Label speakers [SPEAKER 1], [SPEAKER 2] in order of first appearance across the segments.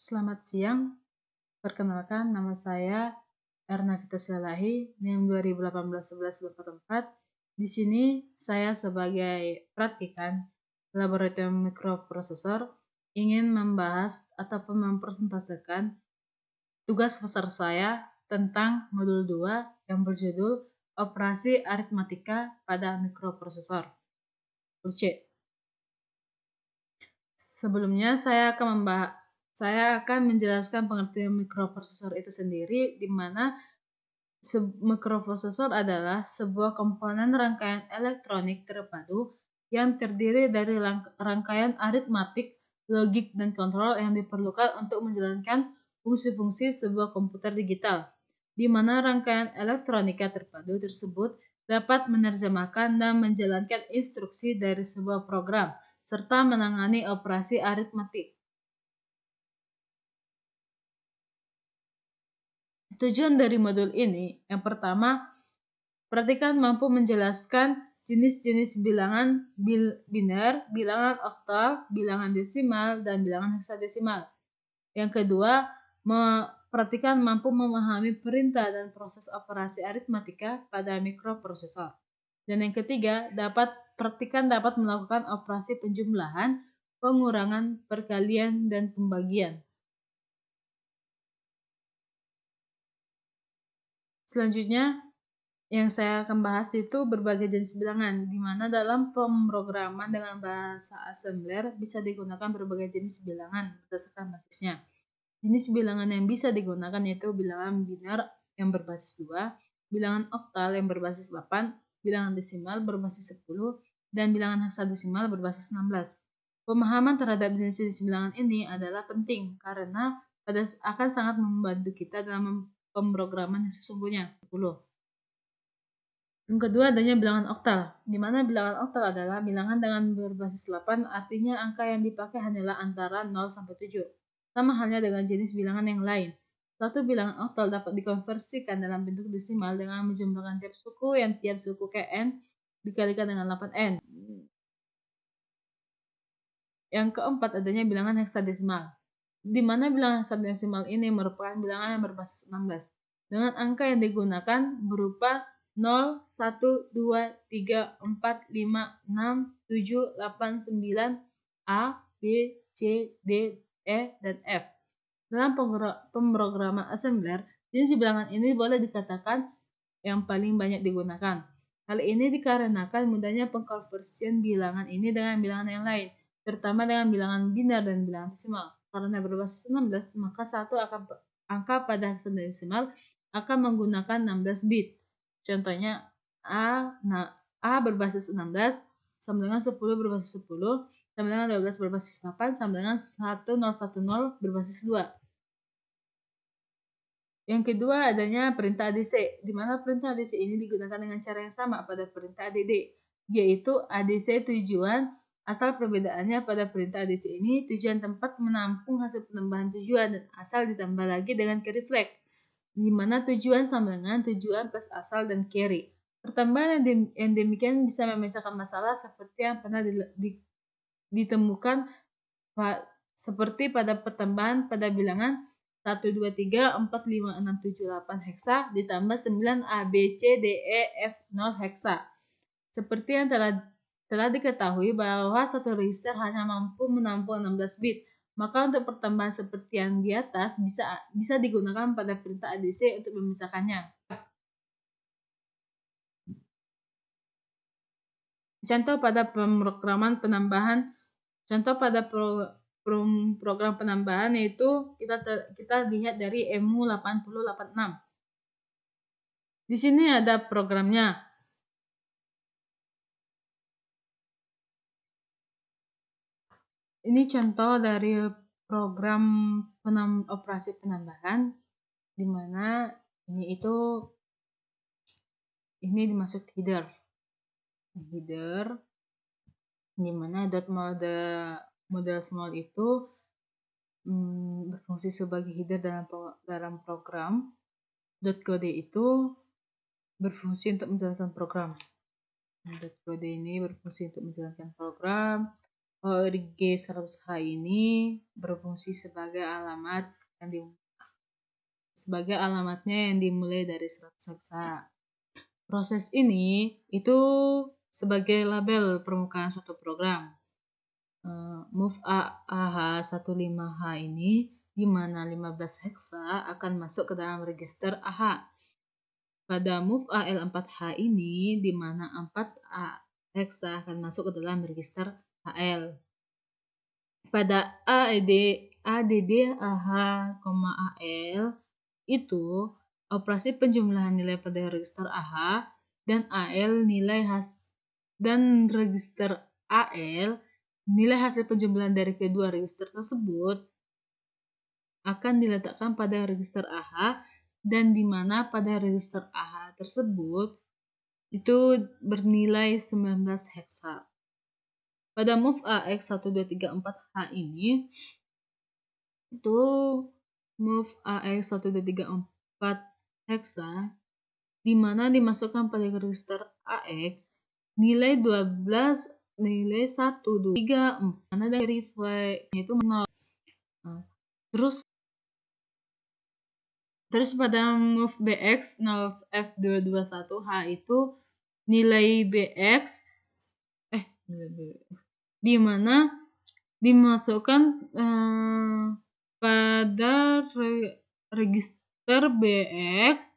[SPEAKER 1] Selamat siang, perkenalkan nama saya Erna Vita Silalahi, NIM 2018-11-44. Di sini saya sebagai praktikan laboratorium mikroprosesor ingin membahas ataupun mempresentasikan tugas besar saya tentang modul 2 yang berjudul Operasi Aritmatika pada Mikroprosesor. C. Sebelumnya saya akan menjelaskan pengertian mikroprosesor itu sendiri, di mana mikroprosesor adalah sebuah komponen rangkaian elektronik terpadu yang terdiri dari rangkaian aritmatik, logik, dan kontrol yang diperlukan untuk menjalankan fungsi-fungsi sebuah komputer digital, di mana rangkaian elektronika terpadu tersebut dapat menerjemahkan dan menjalankan instruksi dari sebuah program, serta menangani operasi aritmatik. Tujuan dari modul ini, yang pertama, perhatikan mampu menjelaskan jenis-jenis bilangan biner, bilangan oktal, bilangan desimal, dan bilangan heksadesimal. Yang kedua, perhatikan mampu memahami perintah dan proses operasi aritmatika pada mikroprosesor. Dan yang ketiga, perhatikan dapat melakukan operasi penjumlahan, pengurangan, perkalian, dan pembagian. Selanjutnya, yang saya akan bahas itu berbagai jenis bilangan, di mana dalam pemrograman dengan bahasa assembler bisa digunakan berbagai jenis bilangan berdasarkan basisnya. Jenis bilangan yang bisa digunakan yaitu bilangan biner yang berbasis 2, bilangan oktal yang berbasis 8, bilangan desimal berbasis 10, dan bilangan heksadesimal berbasis 16. Pemahaman terhadap jenis-jenis bilangan ini adalah penting karena akan sangat membantu kita dalam pemrograman yang sesungguhnya. 10. Yang kedua adanya bilangan oktal, di mana bilangan oktal adalah bilangan dengan berbasis 8, artinya angka yang dipakai hanyalah antara 0 sampai 7. Sama halnya dengan jenis bilangan yang lain. Suatu bilangan oktal dapat dikonversikan dalam bentuk desimal dengan menjumlahkan tiap suku yang tiap suku Kn dikalikan dengan 8n. Yang keempat adanya bilangan heksadesimal, di mana bilangan heksadesimal ini merupakan bilangan yang berbasis 16 dengan angka yang digunakan berupa 0, 1, 2, 3, 4, 5, 6, 7, 8, 9, A, B, C, D, E, dan F. Dalam pemrograman assembler, jenis bilangan ini boleh dikatakan yang paling banyak digunakan. Hal ini dikarenakan mudahnya pengkonversian bilangan ini dengan bilangan yang lain, terutama dengan bilangan biner dan bilangan desimal. Karena berbasis 16, maka satu angka pada heksadesimal akan menggunakan 16 bit. Contohnya A berbasis 16 sama dengan 10 berbasis 10, sama dengan 12 berbasis 8, sama dengan 1010 berbasis 2. Yang kedua adanya perintah ADC, di mana perintah ADC ini digunakan dengan cara yang sama pada perintah ADD, yaitu ADC tujuan. Asal perbedaannya pada perintah ADC ini, tujuan tempat menampung hasil penambahan tujuan dan asal ditambah lagi dengan carry flag, di mana tujuan sama dengan tujuan plus asal dan carry. Pertambahan yang demikian bisa memecahkan masalah seperti yang pernah ditemukan seperti pada pertambahan pada bilangan 1, 2, 3, 4, 5, 6, 7, 8 heksa ditambah 9 A, B, C, D, E, F, 0 heksa. Seperti yang telah diketahui bahwa satu register hanya mampu menampung 16 bit, maka untuk pertambahan seperti yang di atas bisa digunakan pada perintah ADC untuk memisahkannya. Contoh pada pemrograman penambahan, contoh pada program penambahan yaitu kita lihat dari EMU 8086. Di sini ada programnya. Ini contoh dari program operasi penambahan, di mana ini dimasuk header, di mana model small itu berfungsi sebagai header dalam program. .kode itu berfungsi untuk menjalankan program. .kode ini berfungsi untuk menjalankan program. ORG100H ini berfungsi sebagai alamatnya yang dimulai dari 100 heksa. Proses ini itu sebagai label permukaan suatu program. Move AH15H ini di mana 15 heksa akan masuk ke dalam register AH. Pada move AL4H ini di mana 4 heksa akan masuk ke dalam register AL. Pada ADD AH, AL itu operasi penjumlahan nilai pada register AH dan AL dan register AL nilai hasil penjumlahan dari kedua register tersebut akan diletakkan pada register AH dan di mana pada register AH tersebut itu bernilai 19 heksa. Pada move AX1234H ini itu move AX1234 heksa di mana dimasukkan pada register AX nilai 12, nilai 1, 2, 3, 4 karena dari reflect itu 0. Terus pada move BX 0F221H itu nilai BX di mana dimasukkan pada register BX,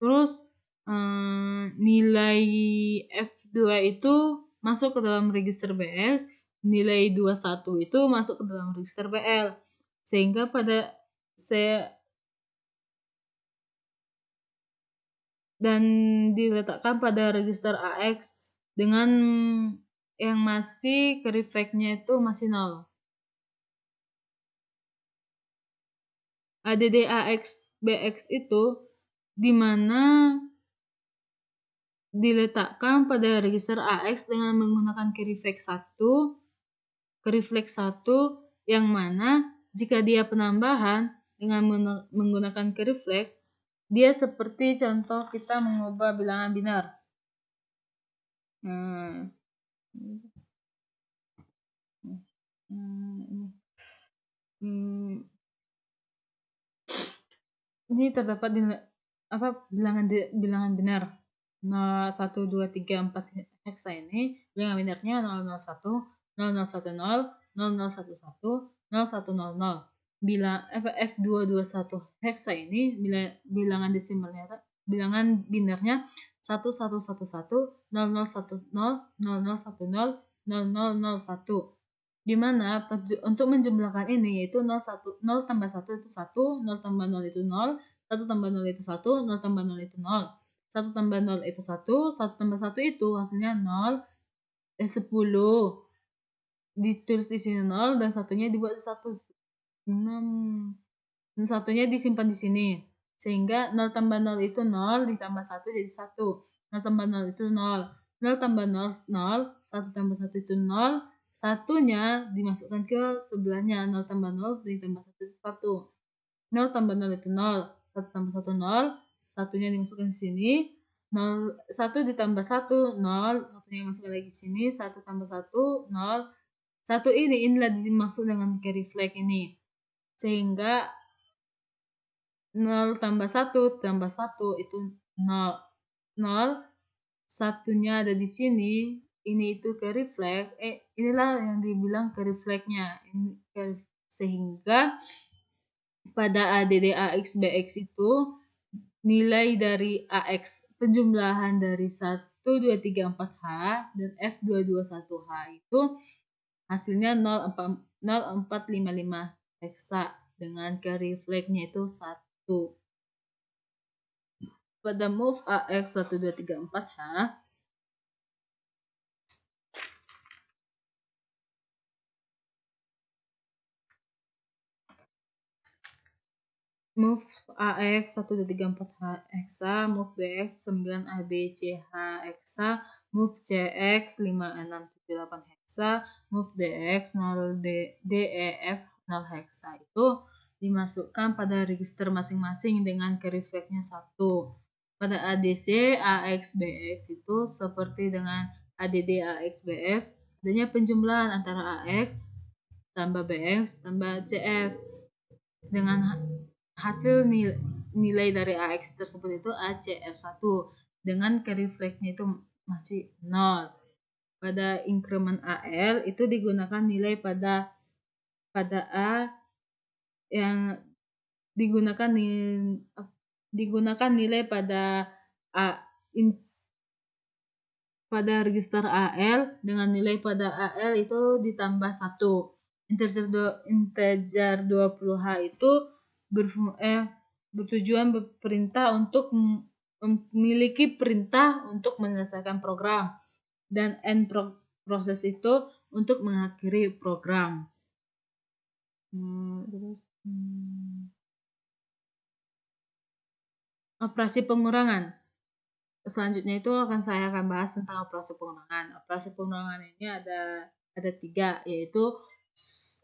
[SPEAKER 1] terus nilai F2 itu masuk ke dalam register BX, nilai 21 itu masuk ke dalam register BL, sehingga dan diletakkan pada register AX dengan yang masih reflect-nya itu masih 0. ADD AX BX itu dimana diletakkan pada register AX dengan menggunakan kerefleks 1 yang mana jika dia penambahan dengan menggunakan kerefleks, dia seperti contoh kita mengubah bilangan biner. Ini terdapat bilangan biner 0, 1, 2, 3, 4 heksa ini bilangan binernya 001, 0010, 0011, 0100. F221 heksa ini bilangan desimalnya bilangan binernya 1111, 0010, 0010, 0001. Di mana untuk menjumlahkan ini yaitu 0 tambah 1 itu 1, 0 tambah 0 itu 0, 1 tambah 0 itu 1, 0 tambah 0 itu 0. 1 tambah 0 itu 1, 1 tambah 1 itu hasilnya 10. Ditulis di sini 0 dan satunya dibuat 1. 6. Dan satunya disimpan di sini. Sehingga 0 tambah 0 itu 0 ditambah 1 jadi 1. 0 tambah 0 itu 0. 0 tambah 0, 0. 1 tambah 1 itu 0. Satunya dimasukkan ke sebelahnya. 0 tambah 0 ditambah 1 itu 1. 0 tambah 0 itu 0. 1 tambah 1, 0. Satunya dimasukkan ke sini. 1 ditambah 1, 0. Satunya dimasukkan lagi ke sini. 1 tambah 1, 0. 1 inilah dimaksud dengan carry flag ini. Sehingga 0 tambah 1 tambah 1 itu 0. 0. Satunya ada di sini. Ini itu carry flag. Inilah yang dibilang carry flagnya. Sehingga pada ADD AX BX itu nilai dari AX penjumlahan dari 1, 2, 3, 4H dan F221H itu hasilnya 0455 heksa dengan carry flag-nya itu 1. Pada move AX 1, 2, 3, 4H move AX 1, 2, 3, 4H heksa, move BX 9 ABCH heksa, move CX 5, 6, 7, 8 heksa, move DX 0 DEF 0 heksa itu dimasukkan pada register masing-masing dengan carry flag-nya 1. Pada ADC AX BX itu seperti dengan ADD AX BX, adanya penjumlahan antara AX tambah BX tambah CF dengan hasil nilai dari AX tersebut itu ACF1 dengan carry flag-nya itu masih 0. Pada increment AL itu digunakan nilai pada A yang digunakan nilai pada pada register AL dengan nilai pada AL itu ditambah 1. Integer 20H itu bertujuan berperintah untuk memiliki perintah untuk menyelesaikan program, dan end proses itu untuk mengakhiri program. Operasi pengurangan. Selanjutnya itu saya akan bahas tentang operasi pengurangan. Operasi pengurangan ini ada 3, yaitu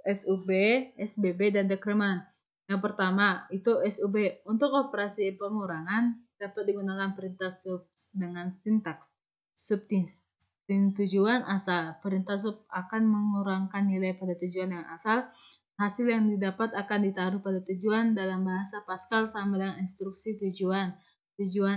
[SPEAKER 1] SUB, SBB, dan dekreman. Yang pertama itu SUB. Untuk operasi pengurangan dapat digunakan perintah sub dengan sintaks tujuan asal. Perintah sub akan mengurangkan nilai pada tujuan yang asal. Hasil yang didapat akan ditaruh pada tujuan. Dalam bahasa Pascal sama dengan instruksi tujuan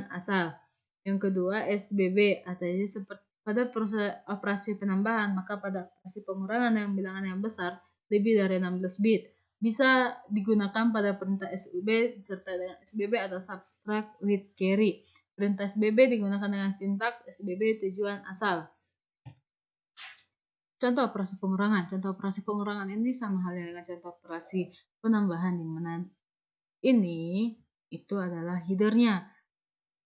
[SPEAKER 1] asal. Yang kedua SBB, artinya seperti pada proses operasi penambahan, maka pada operasi pengurangan yang bilangan yang besar lebih dari 16 bit bisa digunakan pada perintah SUB serta dengan SBB atau subtract with carry. Perintah SBB digunakan dengan sintaks SBB tujuan asal. Contoh operasi pengurangan. Contoh operasi pengurangan ini sama halnya dengan contoh operasi penambahan, di mana ini itu adalah headernya,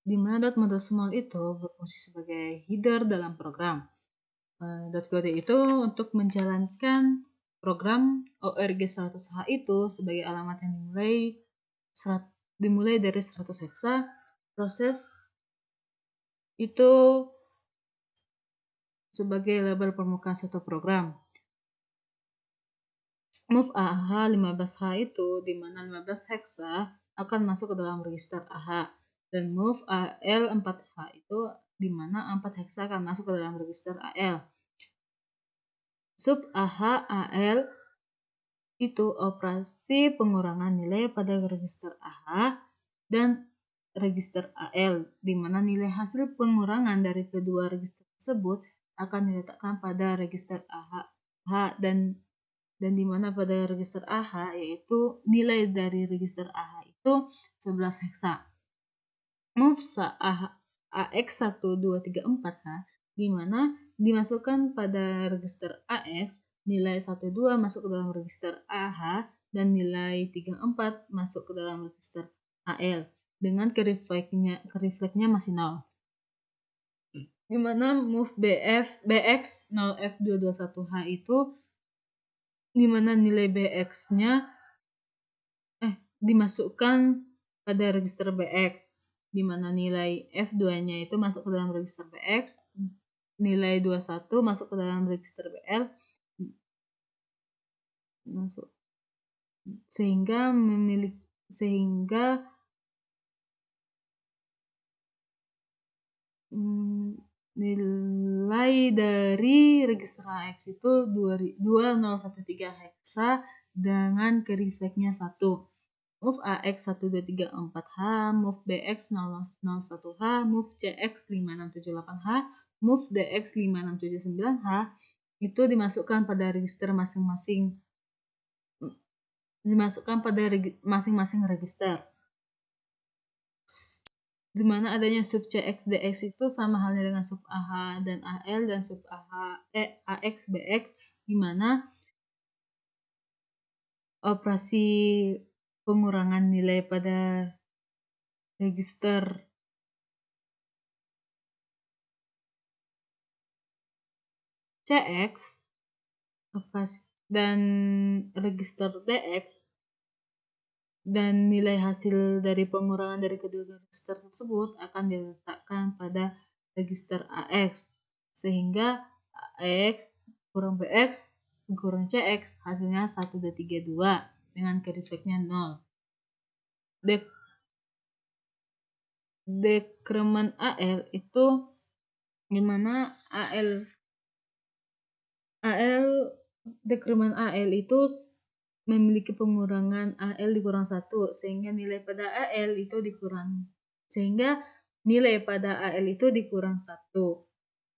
[SPEAKER 1] di mana .model small itu berfungsi sebagai header dalam program. .code itu untuk menjalankan program ORG100H itu sebagai alamat yang dimulai dari 100 heksa. Proses itu sebagai label permukaan suatu program. Move AH 15H itu di mana 15 heksa akan masuk ke dalam register AH, dan move AL 4H itu di mana 4 heksa akan masuk ke dalam register AL. Sub AH AL itu operasi pengurangan nilai pada register AH dan register AL, di mana nilai hasil pengurangan dari kedua register tersebut akan diletakkan pada register AH dan di mana pada register AH yaitu nilai dari register AH itu 11 heksa. Move AX1234H di mana dimasukkan pada register AX, nilai 12 masuk ke dalam register AH dan nilai 34 masuk ke dalam register AL dengan carry flag-nya masih 0. Di mana move BX 0F221H itu di mana nilai BX-nya dimasukkan pada register BX, di mana nilai F2-nya itu masuk ke dalam register BX, nilai 21 masuk ke dalam register BL, sehingga nilai dari register AX itu 2013 heksa dengan carry flag-nya 1. Move AX 1234H, move BX 001H, move CX 5678H, move DX 5679H itu dimasukkan pada register masing-masing register, di mana adanya sub CX DX itu sama halnya dengan sub AH dan AL dan sub AX BX, di mana operasi pengurangan nilai pada register CX dan register DX dan nilai hasil dari pengurangan dari kedua register tersebut akan diletakkan pada register AX, sehingga AX kurang BX kurang CX hasilnya 1232 dengan carry flag-nya 0. Dekremen AL itu di mana dekreman AL itu memiliki pengurangan AL dikurang 1, sehingga nilai pada AL itu dikurang. Sehingga nilai pada AL itu dikurang 1.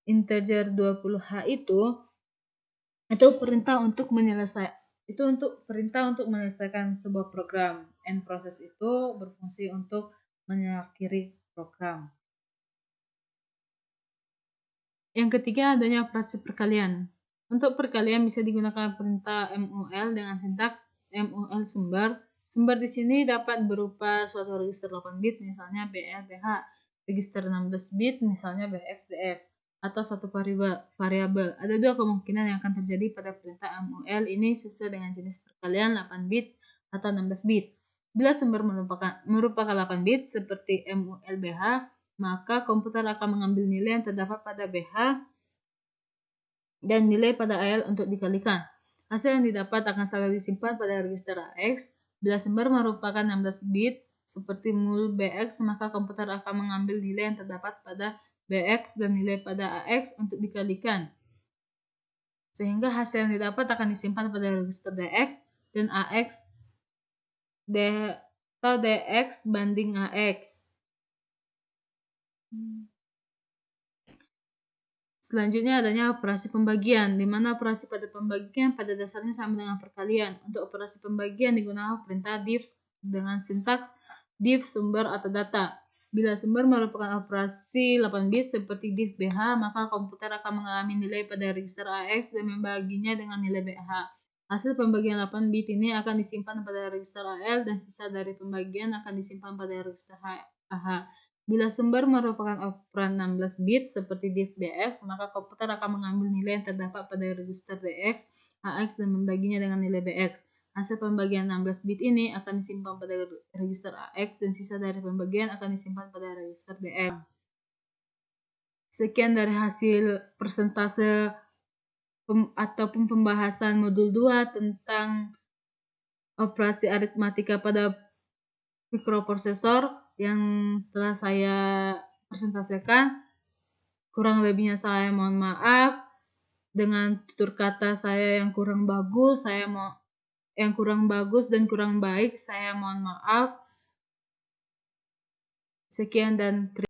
[SPEAKER 1] Integer 20H itu perintah untuk menyelesaikan sebuah program. End process itu berfungsi untuk mengakhiri program. Yang ketiga, adanya operasi perkalian. Untuk perkalian bisa digunakan perintah mul dengan sintaks mul sumber. Sumber di sini dapat berupa suatu register 8 bit misalnya BL, BH, register 16 bit misalnya BX, DF, atau suatu variabel. Ada dua kemungkinan yang akan terjadi pada perintah mul ini sesuai dengan jenis perkalian 8 bit atau 16 bit. Bila sumber merupakan 8 bit seperti mul BH, maka komputer akan mengambil nilai yang terdapat pada BH dan nilai pada AL untuk dikalikan. Hasil yang didapat akan selalu disimpan pada register AX. Bila sumber merupakan 16 bit seperti mul BX, maka komputer akan mengambil nilai yang terdapat pada BX dan nilai pada AX untuk dikalikan. Sehingga hasil yang didapat akan disimpan pada register DX dan AX atau DX banding AX. Selanjutnya adanya operasi pembagian, di mana operasi pada pembagian pada dasarnya sama dengan perkalian. Untuk operasi pembagian digunakan perintah div dengan sintaks div sumber atau data. Bila sumber merupakan operasi 8 bit seperti div BH, maka komputer akan mengalami nilai pada register AX dan membaginya dengan nilai BH. Hasil pembagian 8 bit ini akan disimpan pada register AL dan sisa dari pembagian akan disimpan pada register AH. Bila sumber merupakan operan 16 bit seperti div BX, maka komputer akan mengambil nilai yang terdapat pada register DX, AX dan membaginya dengan nilai BX. Hasil pembagian 16 bit ini akan disimpan pada register AX dan sisa dari pembagian akan disimpan pada register DX. Sekian dari hasil persentase ataupun pembahasan modul 2 tentang operasi aritmatika pada mikroprosesor yang telah saya presentasikan. Kurang lebihnya saya mohon maaf. Dengan tutur kata saya yang kurang bagus, dan kurang baik, saya mohon maaf. Sekian dan terima kasih.